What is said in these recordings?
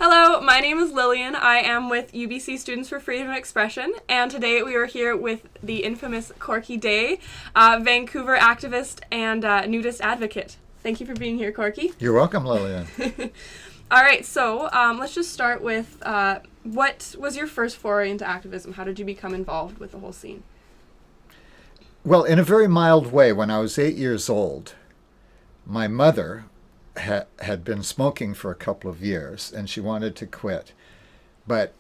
Hello, my name is Lillian. I am with UBC Students for Freedom of Expression, and today we are here with the infamous Korky Day, Vancouver activist and nudist advocate. Thank you for being here, Korky. You're welcome, Lillian. All right, so let's just start with what was your first foray into activism? How did you become involved with the whole scene? Well, in a very mild way, when I was 8 years old, my mother had been smoking for a couple of years, and she wanted to quit. But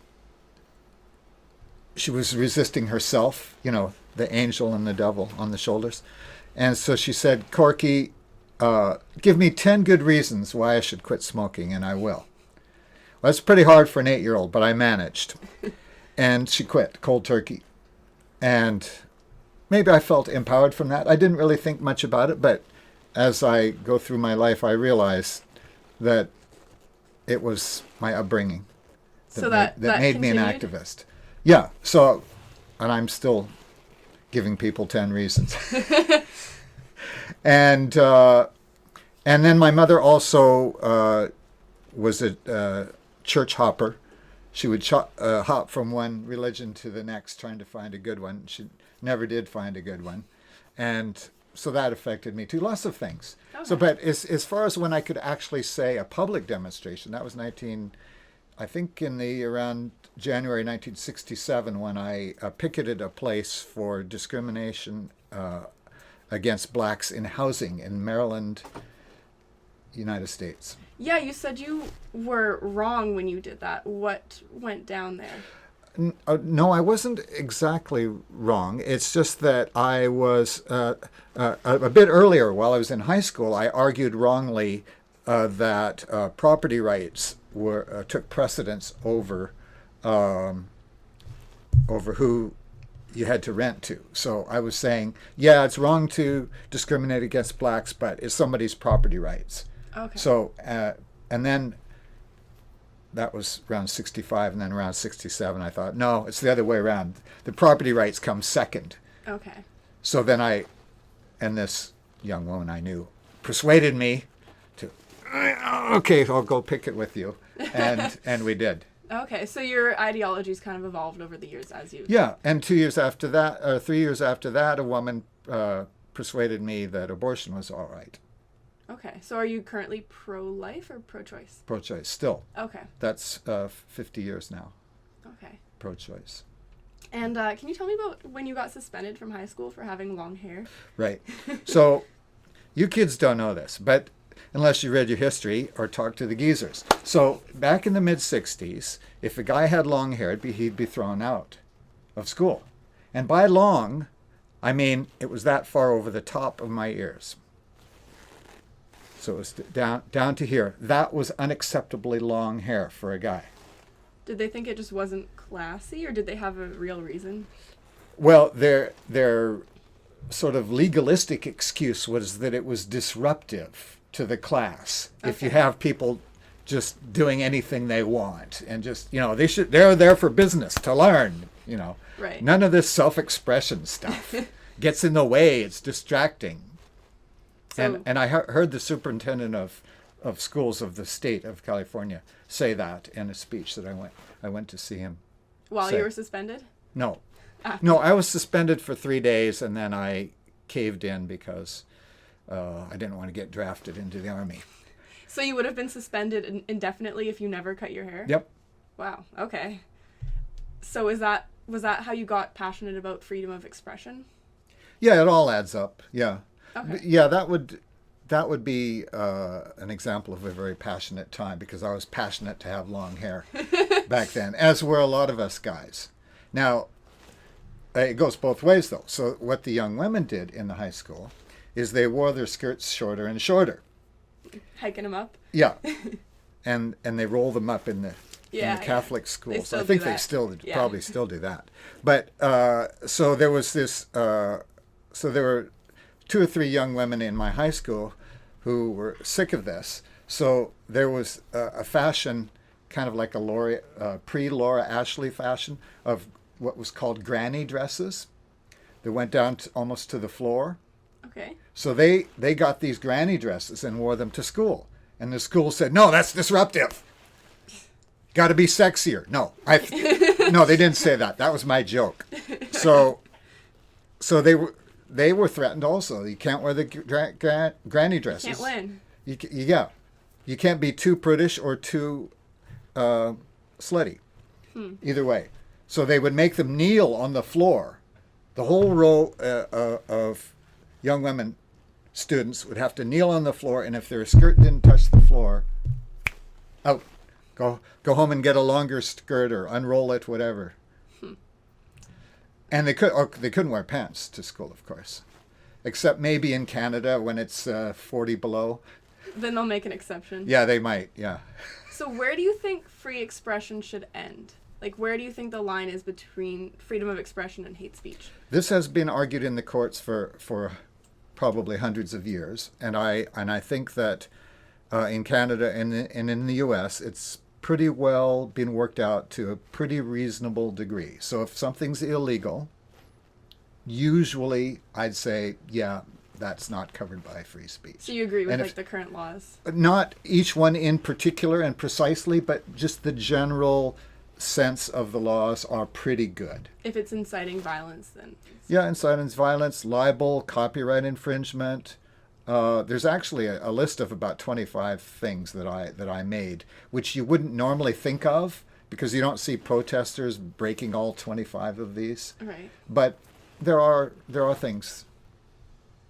she was resisting herself, the angel and the devil on the shoulders. And so she said, Korky, give me 10 good reasons why I should quit smoking, and I will. Well, that's pretty hard for an 8-year-old, but I managed. And she quit, cold turkey. And maybe I felt empowered from that. I didn't really think much about it, but as I go through my life, I realize that it was my upbringing that made me an activist. Yeah, so, and I'm still giving people 10 reasons. And then my mother also was a church hopper. She would hop from one religion to the next, trying to find a good one. She never did find a good one, and so that affected me too. Lots of things. Okay. So, but as far as when I could actually say a public demonstration, that was I think around January 1967, when I picketed a place for discrimination against blacks in housing in Maryland, United States. Yeah, you said you were wrong when you did that. What went down there? No, I wasn't exactly wrong. It's just that I was a bit earlier, while I was in high school, I argued wrongly that property rights took precedence over who you had to rent to. So I was saying, yeah, it's wrong to discriminate against blacks, but it's somebody's property rights. Okay. So, and then that was around 65, and then around 67, I thought, no, it's the other way around. The property rights come second. Okay. So then and this young woman I knew persuaded me to, okay, I'll go picket with you. And we did. Okay, so your ideology's kind of evolved over the years as you... Yeah, and 3 years after that, a woman persuaded me that abortion was all right. Okay, so are you currently pro-life or pro-choice? Pro-choice, still. Okay. That's 50 years now. Okay. Pro-choice. And can you tell me about when you got suspended from high school for having long hair? Right. So you kids don't know this, but unless you read your history or talked to the geezers. So back in the mid-'60s, if a guy had long hair, he'd be thrown out of school. And by long, I mean it was that far over the top of my ears. So it was down to here. That was unacceptably long hair for a guy. Did they think it just wasn't classy, or did they have a real reason? Well, their sort of legalistic excuse was that it was disruptive to the class. Okay. If you have people just doing anything they want, and just, they're there for business, to learn, Right. None of this self-expression stuff gets in the way. It's distracting. So, and I heard the superintendent of schools of the state of California say that in a speech that I went to see him. While you were suspended? No. No, I was suspended for 3 days, and then I caved in because I didn't want to get drafted into the Army. So you would have been suspended indefinitely if you never cut your hair? Yep. Wow, okay. So was that how you got passionate about freedom of expression? Yeah, it all adds up, yeah. Okay. Yeah, that would be an example of a very passionate time, because I was passionate to have long hair back then, as were a lot of us guys. Now, it goes both ways, though. So what the young women did in the high school is they wore their skirts shorter and shorter. Hiking them up? Yeah. and they roll them up in the Catholic schools. I think they probably still do that. But so there was this, so there were 2 or 3 young women in my high school who were sick of this. So there was a fashion, kind of like a pre-Laura Ashley fashion, of what was called granny dresses. They went down almost to the floor. Okay. So they got these granny dresses and wore them to school. And the school said, no, that's disruptive. got to be sexier. No, no, they didn't say that. That was my joke. So they were threatened also. You can't wear the granny dresses. Can't win. You can't be too prudish or too slutty. Either way. So they would make them kneel on the floor. The whole row of young women students would have to kneel on the floor, and if their skirt didn't touch the floor, out. Go home and get a longer skirt or unroll it, whatever. And they couldn't wear pants to school, of course, except maybe in Canada when it's 40 below. Then they'll make an exception. Yeah, they might. Yeah. So where do you think free expression should end? Like, where do you think the line is between freedom of expression and hate speech? This has been argued in the courts for probably hundreds of years, and I think that in Canada and in the U.S. it's pretty well been worked out to a pretty reasonable degree. So if something's illegal, usually I'd say, yeah, that's not covered by free speech. So you agree with the current laws? Not each one in particular and precisely, but just the general sense of the laws are pretty good. If it's inciting violence, then... Yeah, inciting violence, libel, copyright infringement. There's actually a list of about 25 things that I made, which you wouldn't normally think of because you don't see protesters breaking all 25 of these. Right. But there are things.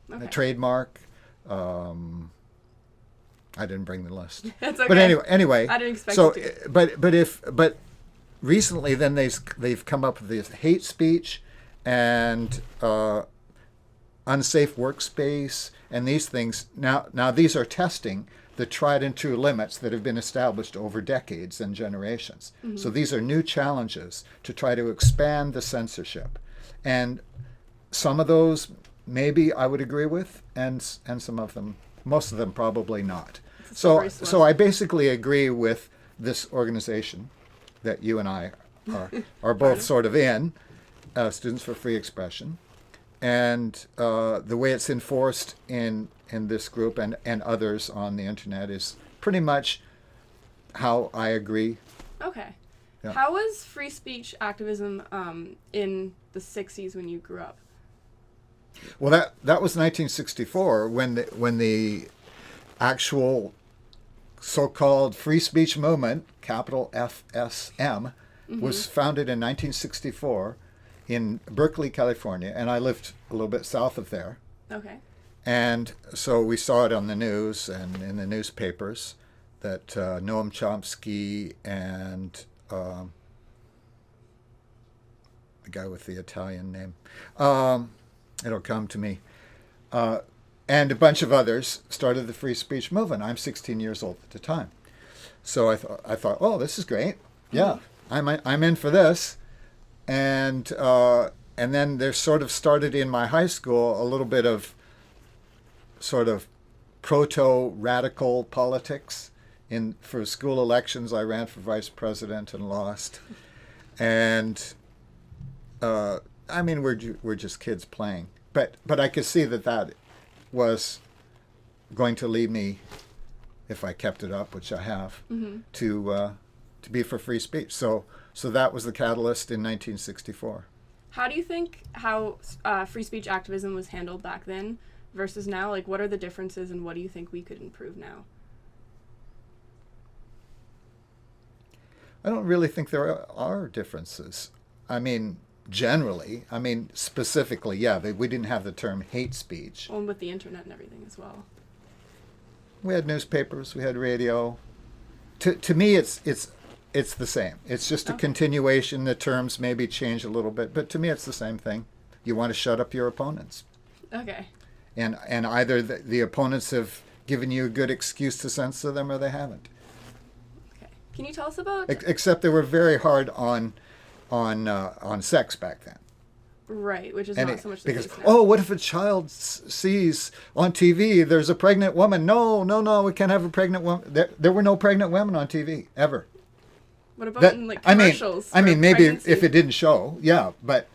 Okay. A trademark. I didn't bring the list. That's okay. But anyway. I didn't expect you to. But recently then they've come up with this hate speech and unsafe workspace and these things. Now these are testing the tried and true limits that have been established over decades and generations. Mm-hmm. So these are new challenges to try to expand the censorship. And some of those maybe I would agree with, and some of them, most of them probably not. So I basically agree with this organization that you and I are both sort of in, Students for Free Expression, and the way it's enforced in this group and others on the internet is pretty much how I agree. Okay. Yeah. How was free speech activism in the 60s when you grew up? Well, that was 1964 when the actual so-called free speech movement, capital FSM, was founded in 1964 in Berkeley, California, and I lived a little bit south of there. Okay. And so we saw it on the news and in the newspapers that Noam Chomsky and the guy with the Italian name, it'll come to me, and a bunch of others started the free speech movement. I'm 16 years old at the time. So I thought, oh, this is great. Yeah, I'm in for this. And then there sort of started in my high school a little bit of sort of proto-radical politics. For school elections, I ran for vice president and lost. And I mean, we're just kids playing. But I could see that was going to lead me, if I kept it up, which I have, to be for free speech. So that was the catalyst in 1964. How do you think free speech activism was handled back then versus now? Like, what are the differences, and what do you think we could improve now? I don't really think there are differences. I mean, generally, specifically, yeah, we didn't have the term hate speech. Well, and with the internet and everything as well. We had newspapers, we had radio. To me, it's the same. It's just a continuation. The terms maybe change a little bit, but to me, it's the same thing. You want to shut up your opponents. Okay. And either the opponents have given you a good excuse to censor them, or they haven't. Okay. Can you tell us about? Except they were very hard on sex back then. Right, which is not so much the because case now. oh, what if a child sees on TV there's a pregnant woman? No, we can't have a pregnant woman. There were no pregnant women on TV ever. What about in commercials? I mean, maybe pregnancy? if it didn't show, yeah, but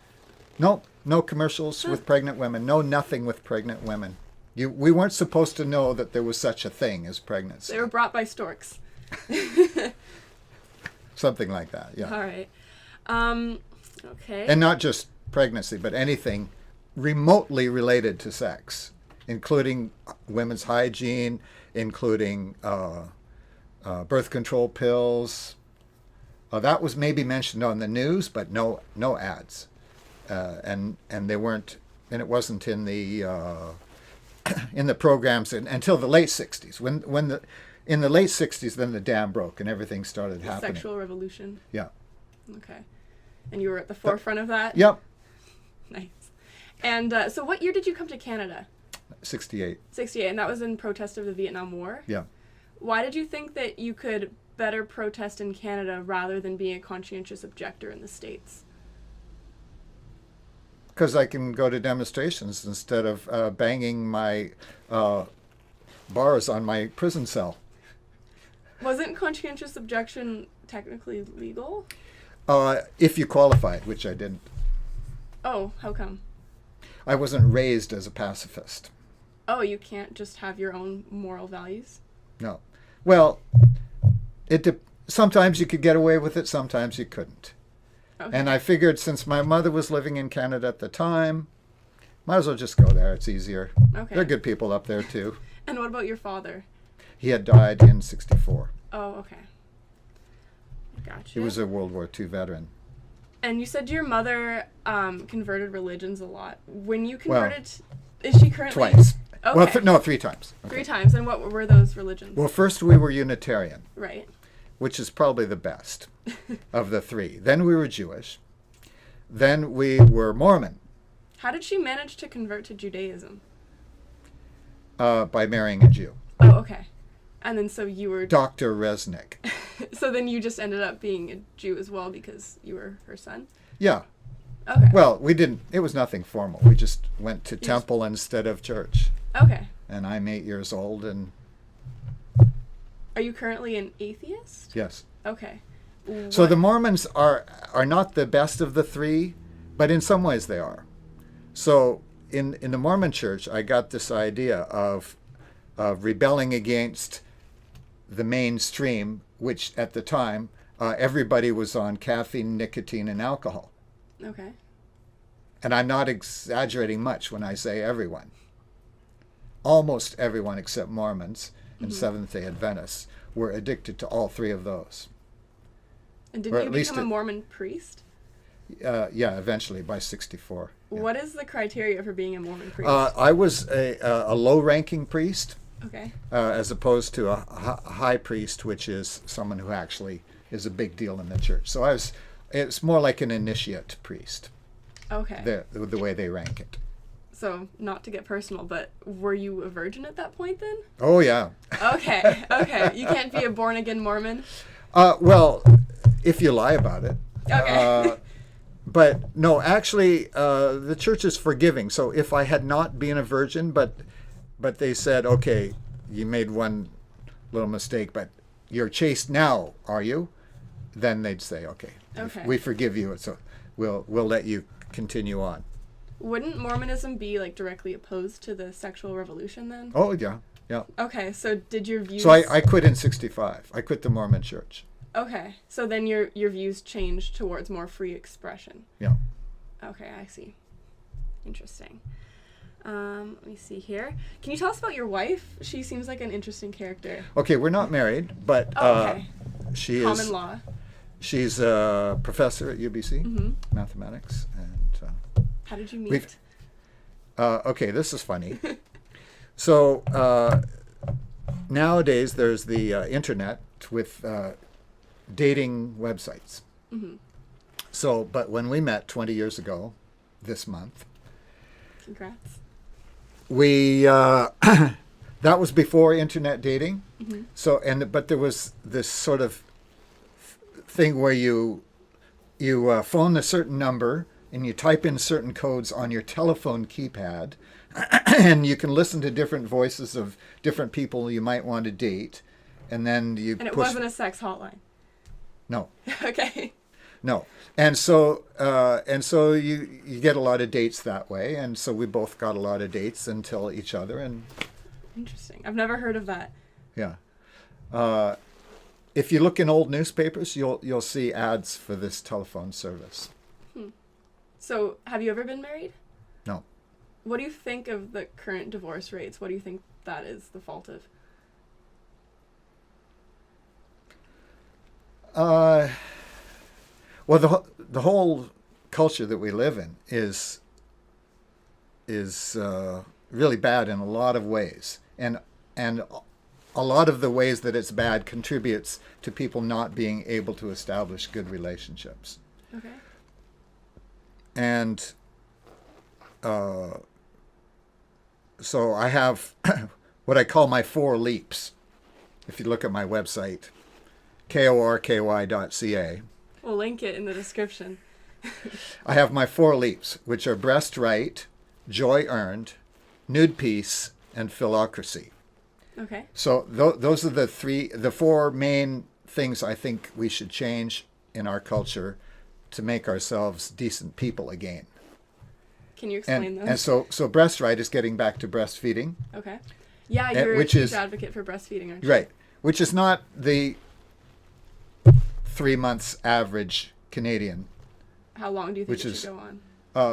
no commercials with pregnant women. No, nothing with pregnant women. We weren't supposed to know that there was such a thing as pregnancy. They were brought by storks. something like that. Yeah. All right. Okay. And not just pregnancy, but anything remotely related to sex, including women's hygiene, including birth control pills. That was maybe mentioned on the news, but no ads, and they weren't, and it wasn't in the programs until the late '60s. In the late '60s, then the dam broke and everything started happening. Sexual revolution. Yeah. Okay. And you were at the forefront of that? Yep. Nice. And so what year did you come to Canada? 68. 68, and that was in protest of the Vietnam War? Yeah. Why did you think that you could better protest in Canada rather than being a conscientious objector in the States? Because I can go to demonstrations instead of banging my bars on my prison cell. Wasn't conscientious objection technically legal? If you qualified, which I didn't. Oh, how come? I wasn't raised as a pacifist. Oh, you can't just have your own moral values? No. Well, sometimes you could get away with it, sometimes you couldn't. Okay. And I figured since my mother was living in Canada at the time, might as well just go there. It's easier. Okay. There are good people up there, too. And what about your father? He had died in '64. Oh, okay. Gotcha. He was a World War II veteran. And you said your mother converted religions a lot. When you converted, is she currently? Twice. Okay. Well, no, 3 times. Okay. 3 times. And what were those religions? Well, first we were Unitarian, Right. which is probably the best of the 3. Then we were Jewish. Then we were Mormon. How did she manage to convert to Judaism? By marrying a Jew. Oh, okay. And then so you were... Dr. Resnick. So then you just ended up being a Jew as well because you were her son? Yeah. Okay. Well, we didn't. It was nothing formal. We just went to temple instead of church. Okay. And I'm 8 years old, and Are you currently an atheist? yes. Okay. So the Mormons are not the best of the 3, but in some ways they are. So in the Mormon church, I got this idea of rebelling against the mainstream, which at the time everybody was on caffeine, nicotine, and alcohol. Okay. And I'm not exaggerating much when I say everyone. Almost everyone except Mormons and Seventh-day Adventists were addicted to all 3 of those. And Or didn't at you least become a Mormon priest? Yeah, eventually by '64. Yeah. What is the criteria for being a Mormon priest? I was a low-ranking priest, Okay. as opposed to a high priest, which is someone who actually is a big deal in the church. So it's more like an initiate priest, Okay. the way they rank it. So, not to get personal, but were you a virgin at that point then? Oh, yeah. Okay. Okay. You can't be a born-again Mormon? Well, if you lie about it. Okay. But no, actually, the church is forgiving. So if I had not been a virgin, but they said, okay, you made one little mistake, but you're chaste now, are you? Then they'd say, okay, Okay. we forgive you, so we'll let you continue on. Wouldn't Mormonism be like directly opposed to the sexual revolution then? Oh yeah, yeah. Okay, so did your views... So I quit in '65. I quit the Mormon church. Okay, so then your views changed towards more free expression. Yeah. Okay, I see. Interesting. Let me see here. Can you tell us about your wife? She seems like an interesting character. Okay, we're not married, but Okay. she Common is. law. She's a professor at UBC, Mm-hmm. mathematics, and How did you we've- meet? okay, this is funny. So nowadays there's the internet with dating websites. Mm-hmm. So, but when we met 20 years ago, this month, Congrats. we that was before internet dating. Mm-hmm. So, but there was this sort of thing where you phone a certain number and you type in certain codes on your telephone keypad, and you can listen to different voices of different people you might want to date, and then you And it push. wasn't a sex hotline. No, Okay. no, and so you get a lot of dates that way, and so we both got a lot of dates until each other, and Interesting. I've never heard of that. yeah. if you look in old newspapers, you'll see ads for this telephone service. So, have you ever been married? No. What do you think of the current divorce rates? What do you think that is the fault of? Well, the whole culture that we live in is really bad in a lot of ways, and a lot of the ways that it's bad contributes to people not being able to establish good relationships. Okay. And so I have what I call my 4 leaps. If you look at my website, korky.ca, We'll link it in the description. I have my 4 leaps, which are breast right, joy earned, nude peace, and philocracy. Okay. So those are the 4 main things I think we should change in our culture to make ourselves decent people again. Can you explain those? And so breast right is getting back to breastfeeding. Okay. Yeah, you're a huge advocate for breastfeeding, aren't you? Right. Which is not the 3 months average Canadian. How long do you think Which it is should go on?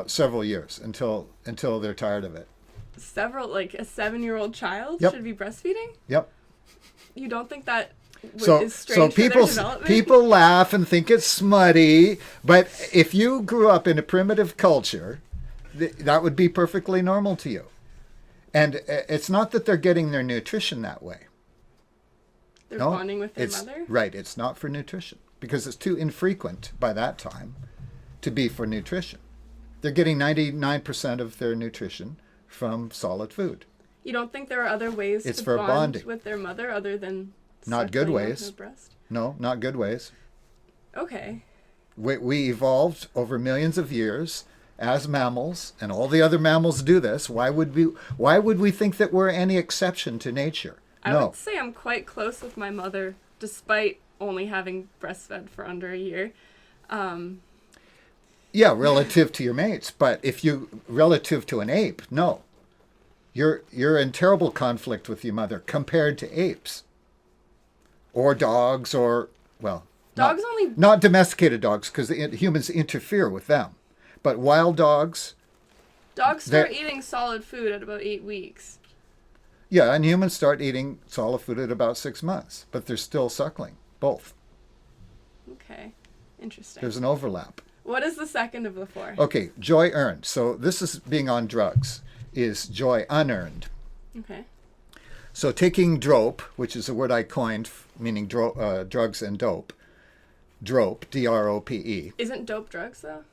Several years until they're tired of it. Like a 7-year-old child Yep. should be breastfeeding? Yep. You don't think that So is strange for their development? people laugh and think it's smutty, but if you grew up in a primitive culture, that would be perfectly normal to you. And it's not that they're getting their nutrition that way. They're bonding with their mother? Right. It's not for nutrition because it's too infrequent by that time to be for nutrition. They're getting 99% of their nutrition from solid food. You don't think there are other ways It's to for bond bonding. with their mother other than Not good suckling on ways. her breast? No, not good ways. Okay. We evolved over millions of years as mammals, and all the other mammals do this. Why would we think that we're any exception to nature? I No. would say I'm quite close with my mother, despite only having breastfed for under a year. Yeah, relative to your mates, but relative to an ape, no. You're in terrible conflict with your mother compared to apes. Or dogs, or, well, Dogs not domesticated dogs, because humans interfere with them. But wild dogs, start eating solid food at about 8 weeks. yeah, and humans start eating solid food at about 6 months, but they're still suckling, both. Okay. Interesting. There's an overlap. What is the second of the 4? Okay, joy earned. So this is being on drugs, is joy unearned. Okay. So taking drope, which is a word I coined, meaning drugs and dope, drope, D-R-O-P-E. Isn't dope drugs, though?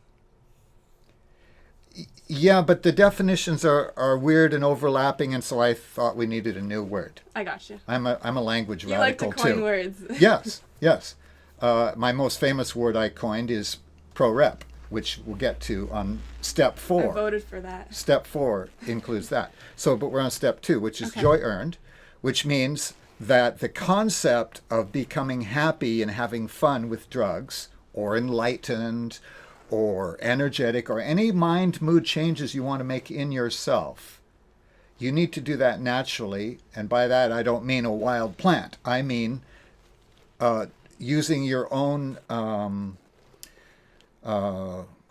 Yeah, but the definitions are weird and overlapping, and so I thought we needed a new word. I got you. I'm a language You like radical to coin too. words. Yes. My most famous word I coined is pro-rep, which we'll get to on step 4. I voted for that. Step 4 includes that. So, but we're on step 2, which is joy earned, which means that the concept of becoming happy and having fun with drugs, or enlightened, or energetic, or any mind mood changes you want to make in yourself, you need to do that naturally. And by that, I don't mean a wild plant. I mean using your own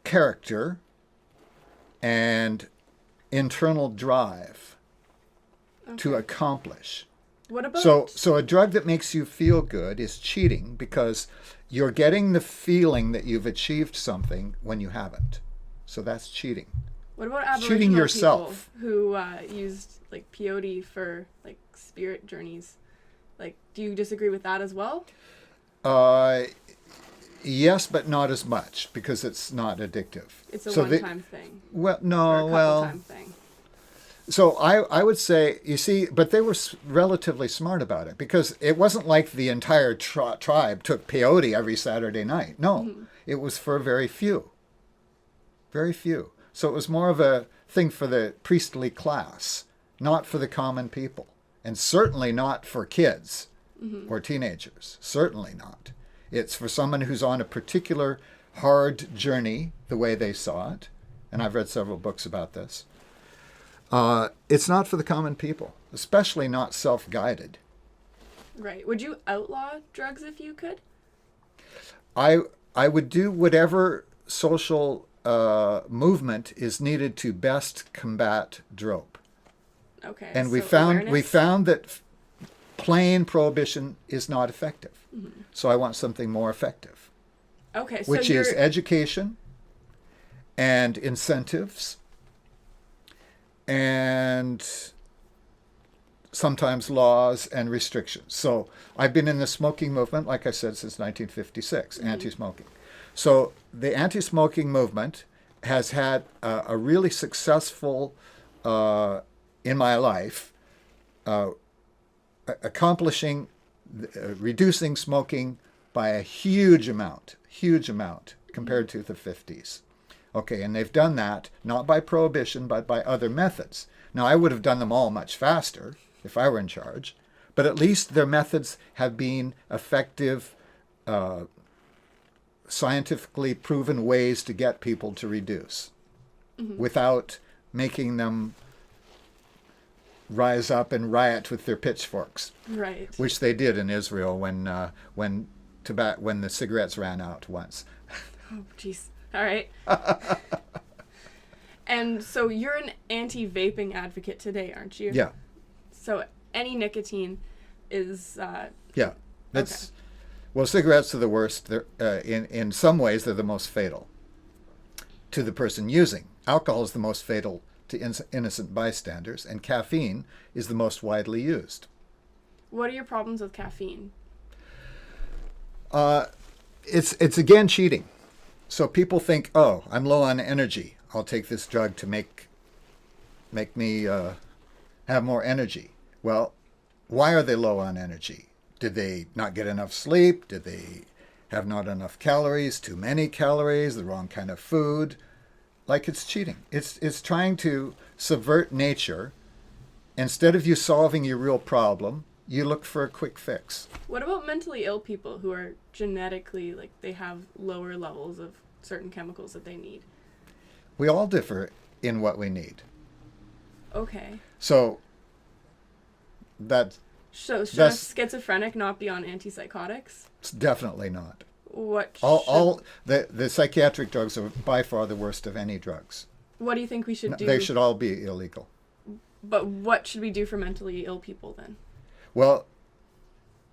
character and internal drive to accomplish. What about... So a drug that makes you feel good is cheating because you're getting the feeling that you've achieved something when you haven't. So that's cheating. What about Aboriginal cheating yourself. people who used like peyote for like spirit journeys? Like, do you disagree with that as well? Yes, but not as much because it's not addictive. It's a one-time thing. Well, Or no, a couple-time thing. So I would say, you see, but they were relatively smart about it because it wasn't like the entire tribe took peyote every Saturday night. No, it was for very few. Very few. So it was more of a thing for the priestly class, not for the common people. And certainly not for kids or teenagers. Certainly not. It's for someone who's on a particular hard journey, the way they saw it. And I've read several books about this. It's not for the common people, especially not self-guided. Right. Would you outlaw drugs if you could? I would do whatever social movement is needed to best combat dope. Okay. And we so found awareness? that plain prohibition is not effective. Mm-hmm. So I want something more effective, Okay. So which you're is education and incentives and sometimes laws and restrictions. So I've been in the smoking movement, like I said, since 1956, anti-smoking. So the anti-smoking movement has had a really successful, in my life, accomplishing, reducing smoking by a huge amount compared to the 50s. Okay, and they've done that not by prohibition, but by other methods. Now, I would have done them all much faster if I were in charge, but at least their methods have been effective, scientifically proven ways to get people to reduce without making them rise up and riot with their pitchforks, right. which they did in Israel when the cigarettes ran out once. Oh, jeez. All right. And so you're an anti-vaping advocate today, aren't you? Yeah. So any nicotine is Yeah. That's well, cigarettes are the worst. They're, in some ways, they're the most fatal to the person using. Alcohol is the most fatal to innocent bystanders, and caffeine is the most widely used. What are your problems with caffeine? It's again cheating. So people think, oh, I'm low on energy. I'll take this drug to make me have more energy. Well, why are they low on energy? Did they not get enough sleep? Did they have not enough calories, too many calories, the wrong kind of food? Like, it's cheating. It's trying to subvert nature. Instead of you solving your real problem, you look for a quick fix. What about mentally ill people who are genetically, like, they have lower levels of certain chemicals that they need? We all differ in what we need. Okay. So should a that's schizophrenic not be on antipsychotics? definitely not. What All the psychiatric drugs are by far the worst of any drugs. What do you think we should do? They should all be illegal. But what should we do for mentally ill people then? Well,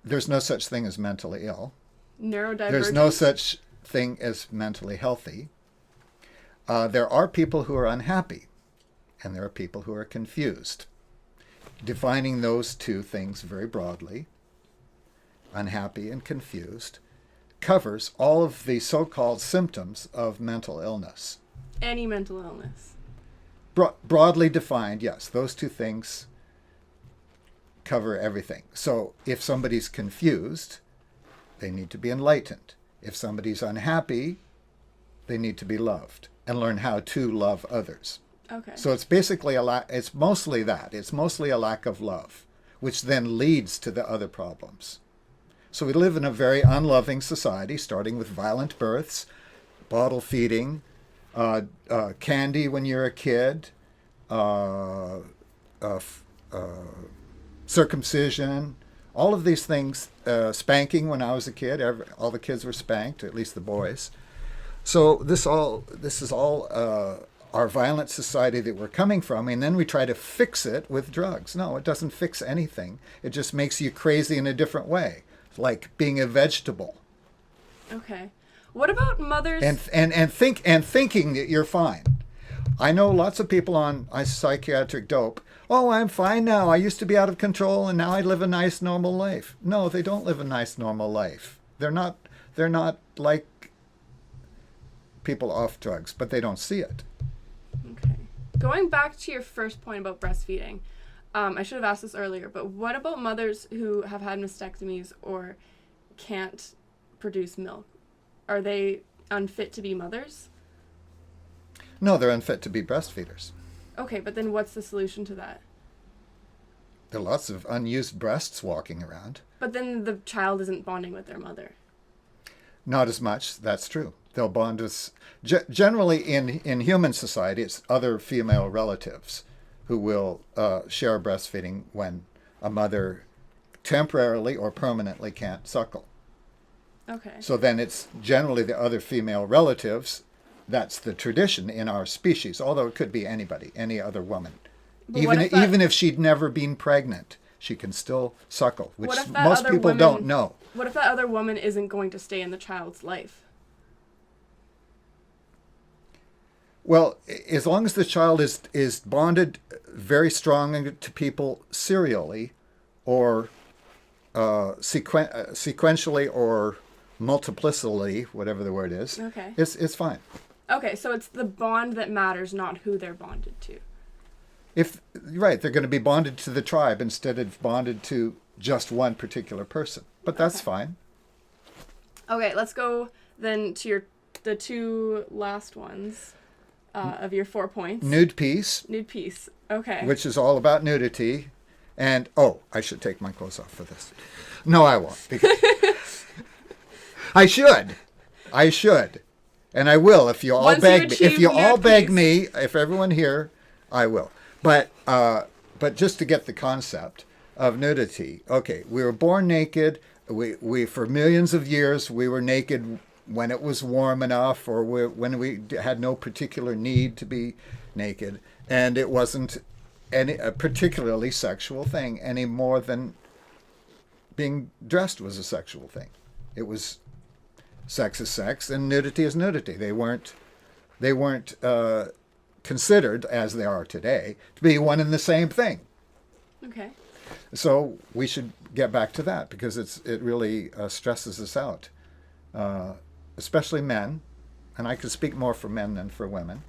there's no such thing as mentally ill. Neurodivergent? There's no such thing as mentally healthy. There are people who are unhappy, and there are people who are confused. Defining those two things very broadly, unhappy and confused, covers all of the so-called symptoms of mental illness. Any mental illness. Broadly defined, yes, those two things cover everything. So if somebody's confused, they need to be enlightened. If somebody's unhappy, they need to be loved and learn how to love others. Okay. So it's basically it's mostly that. It's mostly a lack of love, which then leads to the other problems. So we live in a very unloving society, starting with violent births, bottle feeding, candy when you're a kid, circumcision, all of these things, spanking when I was a kid. All the kids were spanked, at least the boys. So this is all our violent society that we're coming from, and then we try to fix it with drugs. No, it doesn't fix anything. It just makes you crazy in a different way, like being a vegetable. Okay. What about mothers? And thinking that you're fine. I know lots of people on psychiatric dope. Oh, I'm fine now. I used to be out of control, and now I live a nice, normal life. No, they don't live a nice, normal life. They're not like people off drugs, but they don't see it. Okay. Going back to your first point about breastfeeding, I should have asked this earlier, but what about mothers who have had mastectomies or can't produce milk? Are they unfit to be mothers? No, they're unfit to be breastfeeders. Okay, but then what's the solution to that? There are lots of unused breasts walking around. But then the child isn't bonding with their mother. Not as much, that's true. They'll bond with... Generally, in human society, it's other female relatives who will share breastfeeding when a mother temporarily or permanently can't suckle. Okay. So then it's generally the other female relatives. That's the tradition in our species, although it could be anybody, any other woman. But what Even if she'd never been pregnant, she can still suckle, which what if that most other people woman- don't know. What if that other woman isn't going to stay in the child's life? Well, as long as the child is bonded very strongly to people serially, or sequentially, or multiplicity, whatever the word is, Okay. it's fine. Okay, so it's the bond that matters, not who they're bonded to. Right, they're going to be bonded to the tribe instead of bonded to just one particular person. But that's fine. Okay, let's go then to the two last ones of your 4 points. Nude peace, Nude peace. Okay. which is all about nudity. And, I should take my clothes off for this. No, I won't. Because I should. And I will if you all Once you beg me. If achieve you all nude beg peace. me, if everyone here, I will. But just to get the concept of nudity. Okay, we were born naked. We for millions of years we were naked when it was warm enough, or when we had no particular need to be naked, and it wasn't a particularly sexual thing any more than being dressed was a sexual thing. It was sex is sex and nudity is nudity. They weren't considered, as they are today, to be one and the same thing. Okay. So we should get back to that, because it really stresses us out, especially men, and I could speak more for men than for women.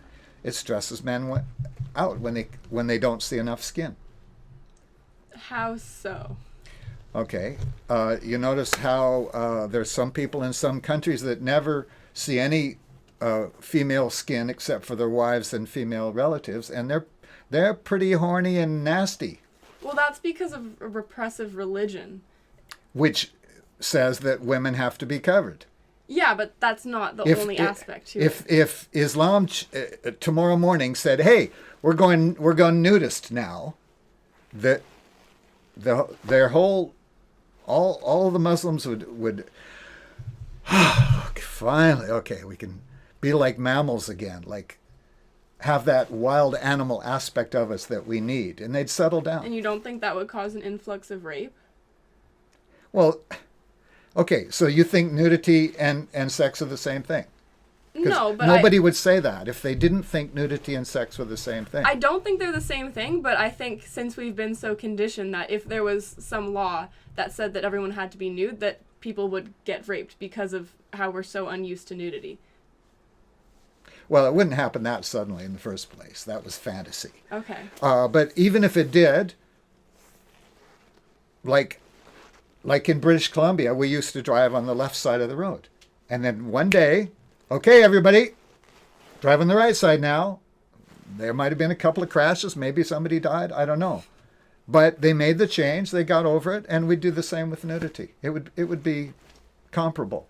It stresses men out when they don't see enough skin. How so? Okay, you notice how there's some people in some countries that never see any female skin except for their wives and female relatives, and they're pretty horny and nasty. Well, that's because of a repressive religion. Which says that women have to be covered. Yeah, but that's not the only aspect to it. If Islam tomorrow morning said, "Hey, we're going nudist now," their whole all the Muslims would finally, okay, we can be like mammals again, like have that wild animal aspect of us that we need, and they'd settle down. And you don't think that would cause an influx of rape? Well, okay, so you think nudity and sex are the same thing? 'Cause No, but nobody would say that if they didn't think nudity and sex were the same thing. I don't think they're the same thing, but I think since we've been so conditioned that if there was some law that said that everyone had to be nude, that people would get raped because of how we're so unused to nudity. Well, it wouldn't happen that suddenly in the first place. That was fantasy. Okay. But even if it did, like in British Columbia, we used to drive on the left side of the road. And then one day, okay, everybody, drive on the right side now. There might have been a couple of crashes. Maybe somebody died. I don't know. But they made the change. They got over it. And we'd do the same with nudity. It would be comparable.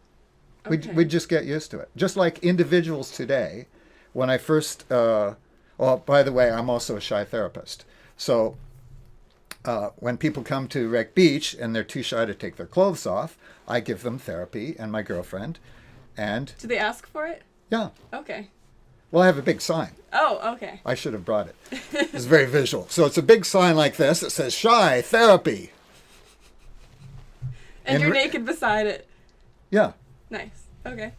Okay. We'd just get used to it. Just like individuals today, when I first, by the way, I'm also a shy therapist. So when people come to Wreck Beach and they're too shy to take their clothes off, I give them therapy and my girlfriend. And Do they ask for it? yeah, Okay. well, I have a big sign. Oh, okay. I should have brought it. It's very visual. So it's a big sign like this that says shy therapy. And you're re- naked beside it. Yeah. Nice. Okay.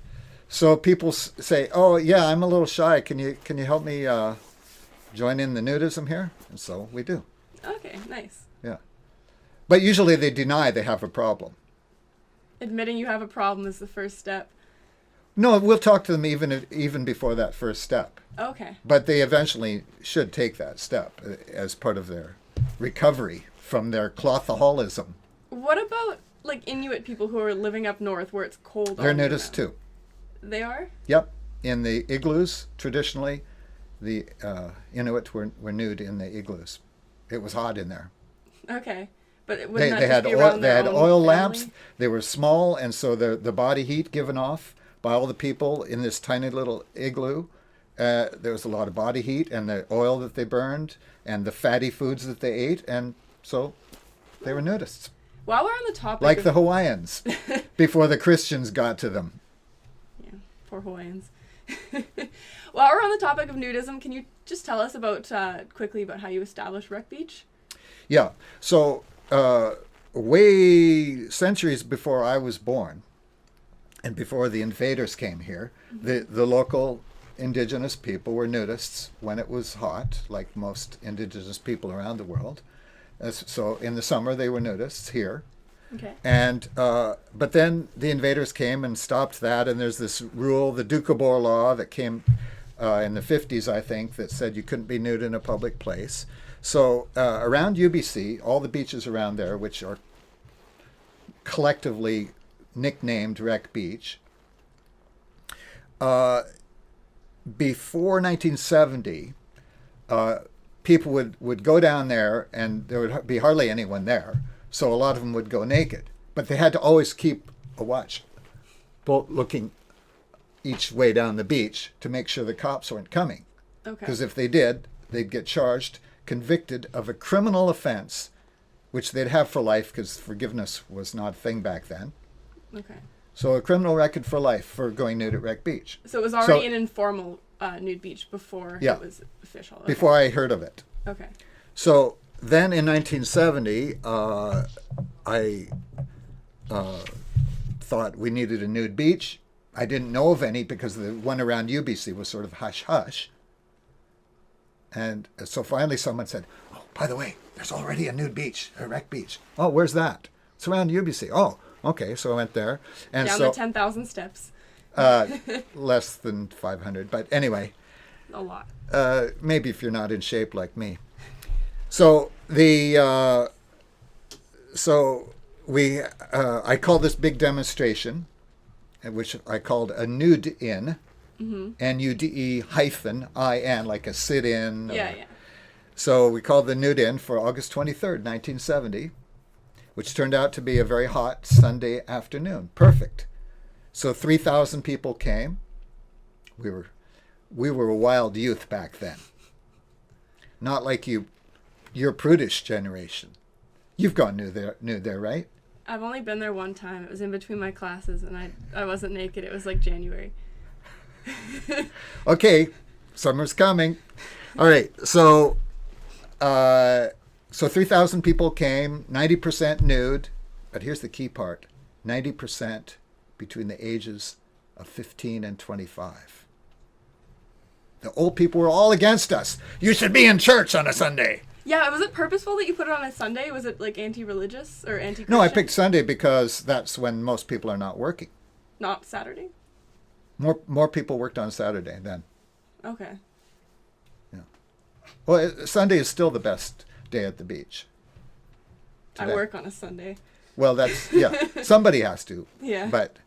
So people say, "Oh, yeah, I'm a little shy. Can you help me join in the nudism here?" And so we do. Okay, nice. Yeah. But usually they deny they have a problem. Admitting you have a problem is the first step. No, we'll talk to them even before that first step. Okay. But they eventually should take that step as part of their recovery from their clothaholism. What about like Inuit people who are living up north where it's cold? They're all year nudists round? too. They are? Yep. In the igloos, traditionally, the Inuit were nude in the igloos. It was hot in there. Okay. But it They wouldn't that had just be oil. around They their had own oil family? lamps. They were small, and so the body heat given off by all the people in this tiny little igloo. There was a lot of body heat, and the oil that they burned, and the fatty foods that they ate, and so they were nudists. While we're on the topic like of, the Hawaiians, before the Christians got to them. Yeah, poor Hawaiians. While we're on the topic of nudism, can you just tell us about quickly about how you established Wreck Beach? Yeah. So way centuries before I was born, and before the invaders came here, the local indigenous people were nudists when it was hot, like most indigenous people around the world. So in the summer they were nudists here. Okay. And but then the invaders came and stopped that, and there's this rule, the Doukhobor law, that came in the 50s, I think, that said you couldn't be nude in a public place. So around UBC, all the beaches around there, which are collectively nicknamed Wreck Beach, before 1970, people would go down there, and there would be hardly anyone there. So a lot of them would go naked. But they had to always keep a watch, both looking each way down the beach to make sure the cops weren't coming. Okay. Because if they did, they'd get charged, convicted of a criminal offense, which they'd have for life because forgiveness was not a thing back then. Okay. So a criminal record for life for going nude at Wreck Beach. So it was already an informal nude beach before it was official. Okay. Before I heard of it. Okay. So then in 1970, I thought we needed a nude beach. I didn't know of any because the one around UBC was sort of hush-hush. And so finally someone said, oh, by the way, there's already a nude beach, a Wreck Beach. Oh, where's that? It's around UBC. Oh, okay. So I went there. And down the 10,000 steps. Less than 500. But anyway. A lot. Maybe if you're not in shape like me. So I called this big demonstration, which I called a nude-in, Nude-in, like a sit-in. Yeah. So we called the nude-in for August 23rd, 1970, which turned out to be a very hot Sunday afternoon. Perfect. So 3,000 people came. We were a wild youth back then. Not like your prudish generation. You've gone nude there, right? I've only been there one time. It was in between my classes, and I wasn't naked. It was like January. Okay, summer's coming. All right, so 3,000 people came, 90% nude, but here's the key part: 90% between the ages of 15 and 25. The old people were all against us. You should be in church on a Sunday. Yeah, was it purposeful that you put it on a Sunday? Was it like anti-religious or anti-Christian? No, I picked Sunday because that's when most people are not working. Not Saturday? More people worked on Saturday then. Okay. Yeah. Well, Sunday is still the best day at the beach. Today. I work on a Sunday. Well, somebody has to. Yeah. But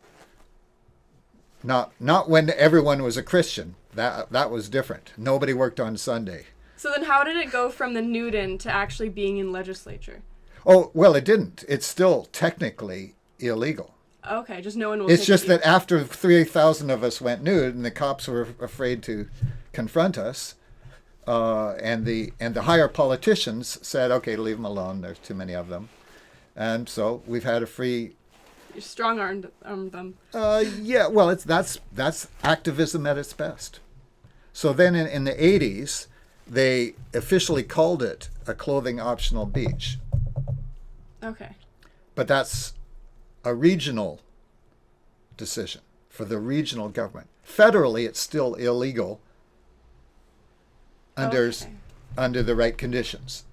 not when everyone was a Christian. That was different. Nobody worked on Sunday. So then how did it go from the nude-in to actually being in legislature? Oh, well, it didn't. It's still technically illegal. Okay, just no one will. It's just that after 3,000 of us went nude and the cops were afraid to confront us, and the higher politicians said, okay, leave them alone. There's too many of them. And so we've had a free... You strong-armed them. Yeah, well, that's activism at its best. So then in the 80s, they officially called it a clothing optional beach. Okay. But that's a regional decision for the regional government. Federally, it's still illegal under the right conditions.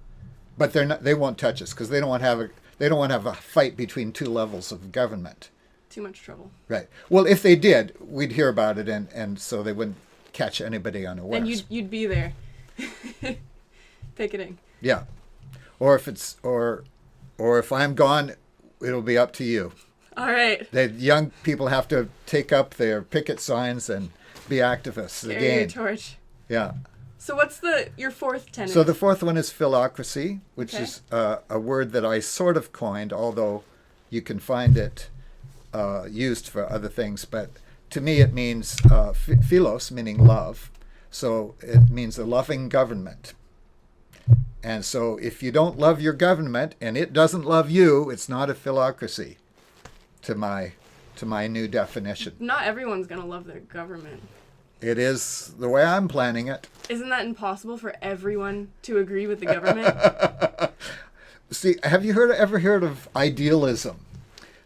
But they won't touch us because they don't want to have a fight between two levels of government. Too much trouble. Right. Well, if they did, we'd hear about it, and so they wouldn't catch anybody unawares. And you'd be there. Picketing. Yeah. Or if I'm gone, it'll be up to you. All right. The young people have to take up their picket signs and be activists Carry again. your torch. Yeah. So what's your fourth tenet? So the fourth one is philocracy, which is a word that I sort of coined, although you can find it used for other things. But to me, it means philos, meaning love. So it means a loving government. And so if you don't love your government and it doesn't love you, it's not a philocracy, to my new definition. Not everyone's going to love their government. It is the way I'm planning it. Isn't that impossible for everyone to agree with the government? See, have you ever heard of idealism?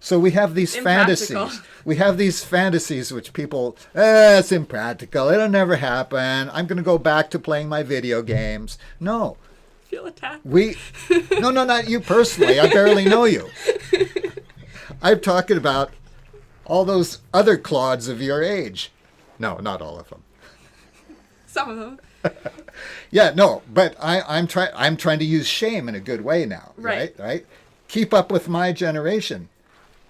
So we have these Impractical. fantasies. We have these fantasies which people, it's impractical. It'll never happen. I'm going to go back to playing my video games. No. Feel attacked. No, not you personally. I barely know you. I'm talking about all those other clods of your age. No, not all of them. Some of them. Yeah, no, but I'm trying to use shame in a good way now. Right? Keep up with my generation.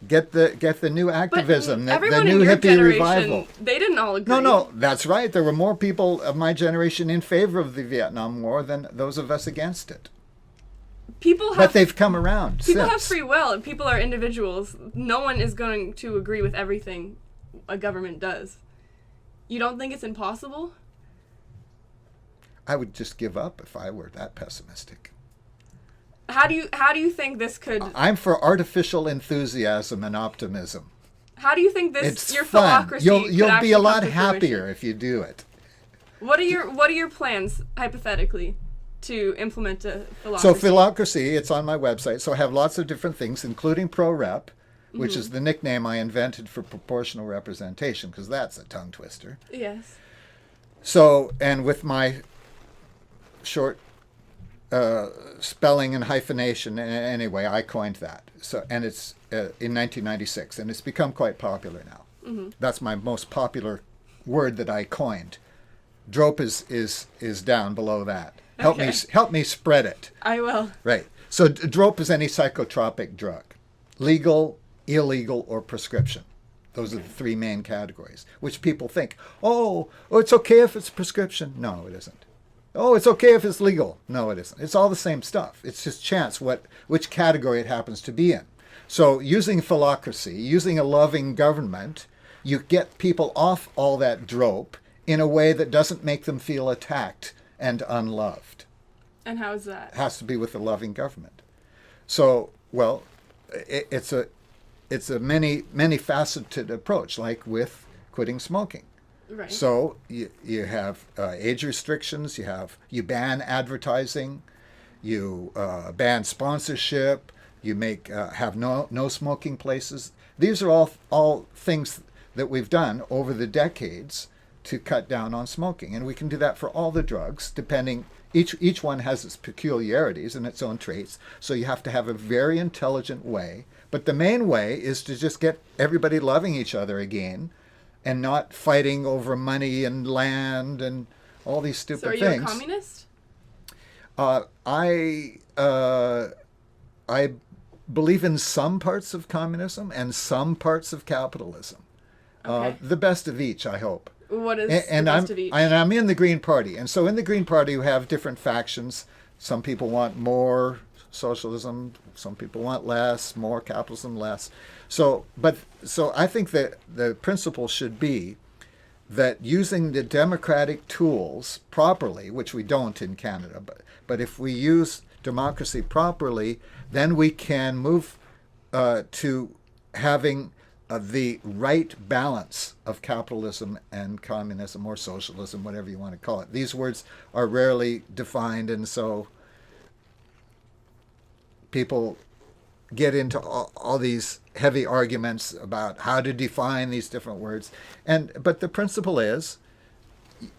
Get the new activism, the new hippie revival. They didn't all agree. No, that's right. There were more people of my generation in favor of the Vietnam War than those of us against it. But they've come around. People have free will, and people are individuals. No one is going to agree with everything a government does. You don't think it's impossible? I would just give up if I were that pessimistic. How do you think this could... I'm for artificial enthusiasm and optimism. How do you think your fun. philocracy You'll be a lot happier if you do it. What are your plans, hypothetically, to implement a philocracy? So philocracy, it's on my website. So I have lots of different things, including pro-rep, which is the nickname I invented for proportional representation, because that's a tongue twister. Yes. So, and with my short spelling and hyphenation, anyway, I coined that. So, and it's in 1996, and it's become quite popular now. Mm-hmm. That's my most popular word that I coined. Drope is down below that. Help me spread it. I will. Right. So drope is any psychotropic drug, legal, illegal, or prescription. Those are the three main categories, which people think, oh, it's okay if it's prescription. No, it isn't. Oh, it's okay if it's legal. No, it isn't. It's all the same stuff. It's just chance which category it happens to be in. So using philocracy, using a loving government, you get people off all that drope in a way that doesn't make them feel attacked and unloved. And how is that? It has to be with a loving government. So, well, it's a many faceted approach, like with quitting smoking. Right. So you have age restrictions, you ban advertising, you ban sponsorship, you have no smoking places. These are all things that we've done over the decades to cut down on smoking, and we can do that for all the drugs, depending. Each one has its peculiarities and its own traits, so you have to have a very intelligent way. But the main way is to just get everybody loving each other again, and not fighting over money and land and all these stupid things. So are you a communist? I believe in some parts of communism and some parts of capitalism. Okay. The best of each, I hope. What is the best of each? And I'm in the Green Party. And so in the Green Party, we have different factions. Some people want more socialism. Some people want less, more capitalism, less. So I think that the principle should be that using the democratic tools properly, which we don't in Canada, but if we use democracy properly, then we can move to having the right balance of capitalism and communism or socialism, whatever you want to call it. These words are rarely defined, and so people get into all these heavy arguments about how to define these different words. But the principle is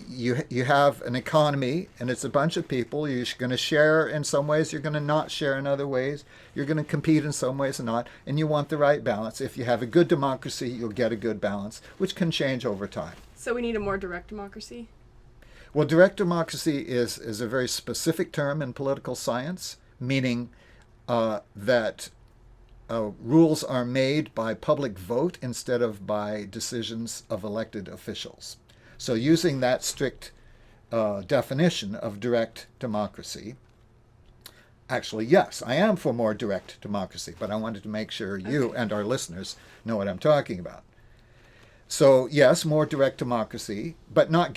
you have an economy, and it's a bunch of people. You're going to share in some ways, you're going to not share in other ways. You're going to compete in some ways and not, and you want the right balance. If you have a good democracy, you'll get a good balance, which can change over time. So we need a more direct democracy? Well, direct democracy is a very specific term in political science, meaning that rules are made by public vote instead of by decisions of elected officials. So using that strict definition of direct democracy, actually, yes, I am for more direct democracy, but I wanted to make sure you and our listeners know what I'm talking about. So yes, more direct democracy, but not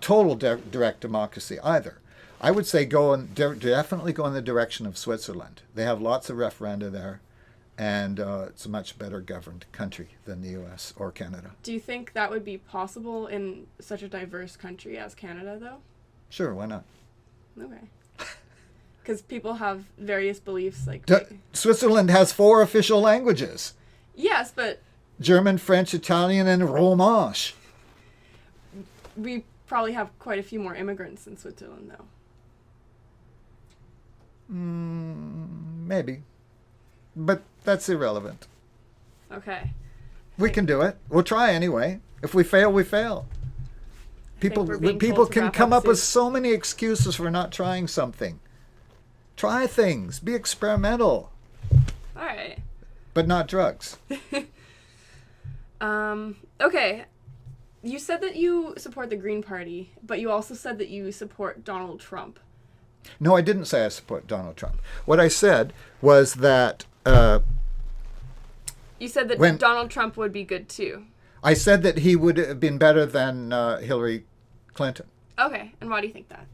total direct democracy either. I would say definitely go in the direction of Switzerland. They have lots of referenda there, and it's a much better governed country than the U.S. or Canada. Do you think that would be possible in such a diverse country as Canada, though? Sure, why not? Okay. Because people have various beliefs, like... Switzerland has 4 official languages. Yes, but... German, French, Italian, and Romansh. We probably have quite a few more immigrants in Switzerland, though. Maybe. But that's irrelevant. Okay. We can do it. We'll try anyway. If we fail, we fail. People can come up with so many excuses for not trying something. Try things. Be experimental. All right. But not drugs. Okay. You said that you support the Green Party, but you also said that you support Donald Trump. No, I didn't say I support Donald Trump. What I said was that... you said that Donald Trump would be good, too. I said that he would have been better than Hillary Clinton. Okay, and why do you think that?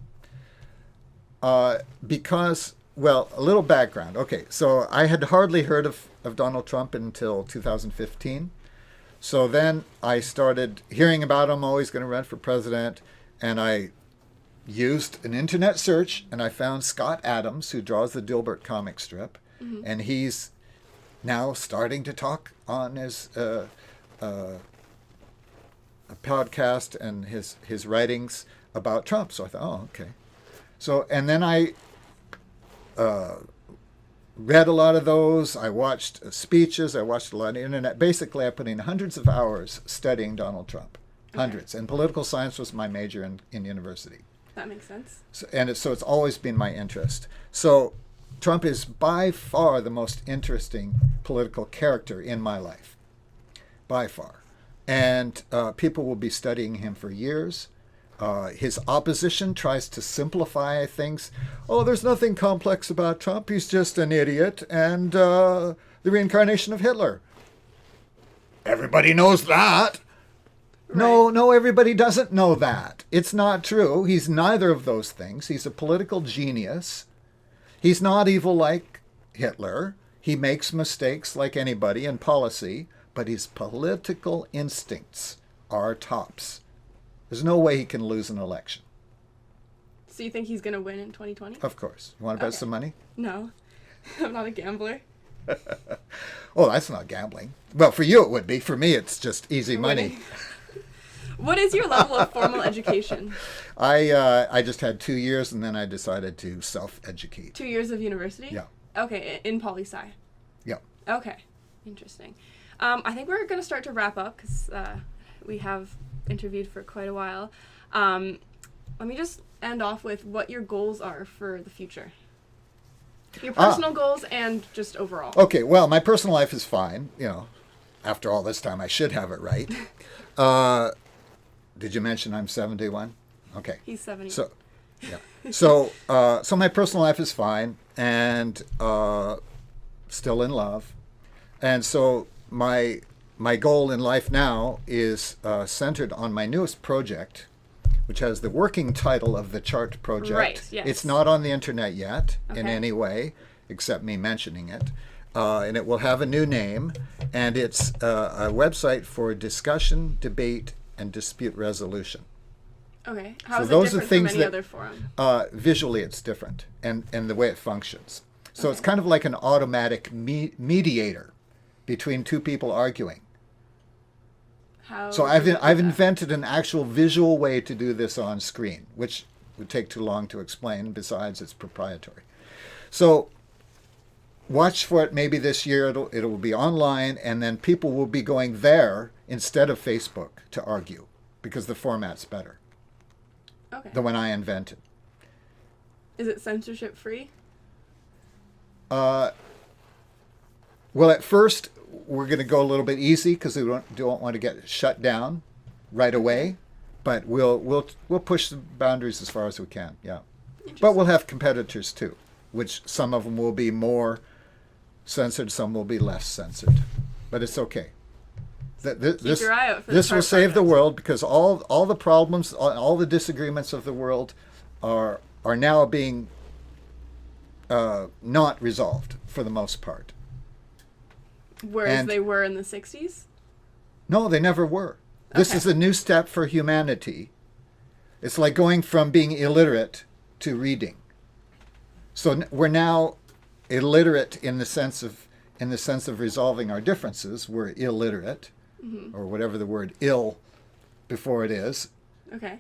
Because, well, a little background. Okay, so I had hardly heard of Donald Trump until 2015. So then I started hearing about him, always going to run for president, and I used an internet search, and I found Scott Adams, who draws the Dilbert comic strip, and he's now starting to talk on his podcast and his writings about Trump. So I thought, oh, okay. So, and then I read a lot of those. I watched speeches. I watched a lot of internet. Basically, I put in hundreds of hours studying Donald Trump. Hundreds. And political science was my major in university. That makes sense. So it's always been my interest. So Trump is by far the most interesting political character in my life. By far. And people will be studying him for years. His opposition tries to simplify things. Oh, there's nothing complex about Trump. He's just an idiot and the reincarnation of Hitler. Everybody knows that. Right. No, everybody doesn't know that. It's not true. He's neither of those things. He's a political genius. He's not evil like Hitler. He makes mistakes like anybody in policy, but his political instincts are tops. There's no way he can lose an election. So you think he's going to win in 2020? Of course. You want to bet some money? No. I'm not a gambler. Oh, that's not gambling. Well, for you it would be. For me, it's just easy money. What is your level of formal education? I just had 2 years, and then I decided to self-educate. 2 years of university? Yeah. Okay, in poli-sci? Yeah. Okay, interesting. I think we're going to start to wrap up because we have interviewed for quite a while. Let me just end off with what your goals are for the future. Your personal goals and just overall. Okay, well, my personal life is fine. You know, after all this time, I should have it right. Did you mention I'm 71? Okay. He's 70. So, yeah. So my personal life is fine and still in love. And so my goal in life now is centered on my newest project, which has the working title of the Chart Project. Right, yes. It's not on the internet yet in Okay. any way, except me mentioning it. And it will have a new name, and it's a website for discussion, debate, and dispute resolution. Okay. How So is those it are different things from any that- other forum? Visually, it's different, and the way it functions. So it's Okay. kind of like an automatic mediator between two people arguing. How So does it do I've that? invented an actual visual way to do this on screen, which would take too long to explain. Besides, it's proprietary. So watch for it. Maybe this year it'll be online, and then people will be going there instead of Facebook to argue because the format's better. Okay. The one I invented. Is it censorship free? Well, at first we're going to go a little bit easy because we don't want to get shut down right away, but we'll push the boundaries as far as we can. Yeah, but we'll have competitors too, which some of them will be more censored, some will be less censored, but it's okay. Keep your eye out for this the will Chart save the Project. world because all the problems, all the disagreements of the world are are now being not resolved for the most part. Whereas And- they were in the 60s? No, they never were. This Okay. is a new step for humanity. It's like going from being illiterate to reading. So we're now illiterate in the sense of resolving our differences. We're illiterate, or whatever the word "ill" before it is, Okay.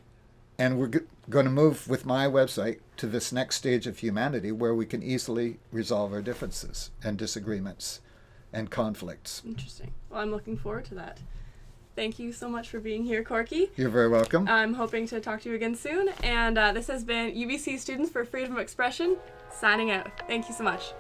and we're going to move with my website to this next stage of humanity where we can easily resolve our differences and disagreements and conflicts. Interesting. Well, I'm looking forward to that. Thank you so much for being here, Korky. You're very welcome. I'm hoping to talk to you again soon. And this has been UBC Students for Freedom of Expression, signing out. Thank you so much.